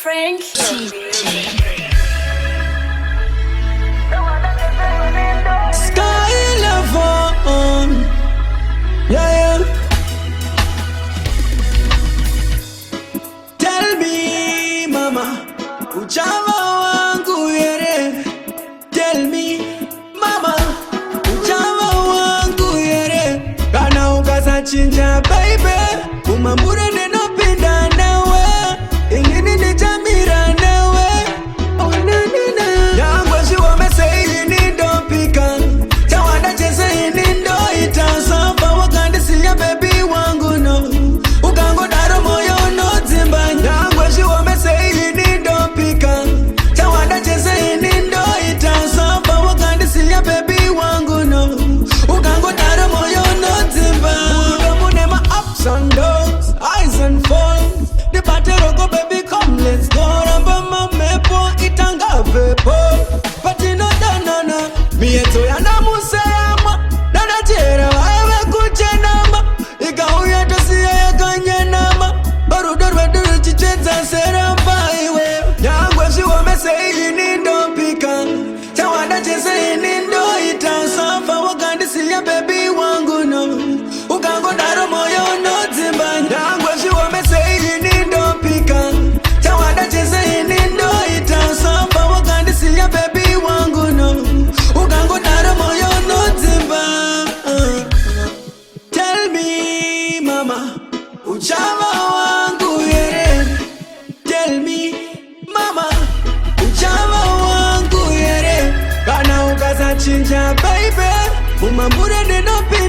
Frank G. Sky Love, yeah. Tell me mama, uchama wangu yere. Tell me mama, uchama wangu yere. Kana ukasa chinja baby, umambure neno pinda nawe. Ingini ni jamira nawe. Oh na na na. Yangwa shiwa mesei ni dopika. Tawada chese ni ndo itasafa. Wakandi siya baby wangu no. Ukango daro moyo no zimba. Yangwa shiwa mesei ni dopika. Tawada chese ni ndo itasafa. Wakandi siya baby wangu no. Ukango daro moyo no zimba. Muda mune ma ups and downs, highs and falls. The battle go baby come let's go. Ramba mamepo itanga vepo. Pati no danana. Mieto ya namuse yama. Nana tera wae kuche nama. Ika huya tosiya ya kanye nama. Baru dorwe duru chicheza sera mbaiwe. Nyangwe shiwa mese ili nindo pika. Tawada chese nindo itasafa. Wakandi siya baby wangu no. Ukango daro moyo no zimba. Nyangwe shiwa mese ili nindo pika. Tawada chese nindo itasafa. Wakandi siya baby wangu no. Ukango daro moyo no zimba. Tell me mama, uchama wangu yere. Tell me mama, uchama wangu yere. Kana ukasa chinja baby, umambure neno pinda.